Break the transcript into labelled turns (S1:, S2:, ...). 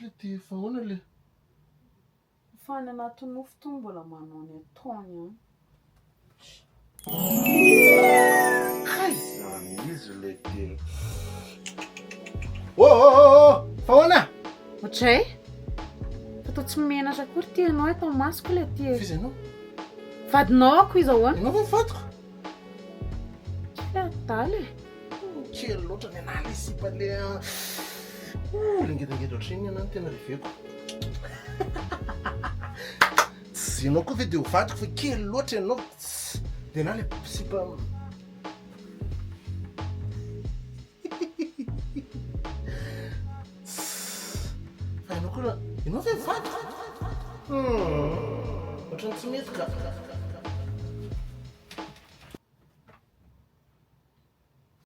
S1: le ty fa ahoana le
S2: fa ny anaty nofo to mbola manao ny ataony
S1: kay zany izy le ty fa ahoana
S2: Ohatray fatao tsy menatra akory ty ianao atao masoko le ty
S1: fizy anao
S2: vadinao ako izy ahoana
S1: ianao fa fatiko
S2: fataly
S1: kely loatra ny anala isipa le lengedangeda ohatriny ianao ny tena reveko tsy ianao koa ve de ho vatiko fa kely loatra ianao de na le sipa fa ianao koa ianao ve vatiko ohatrany tsy mety ka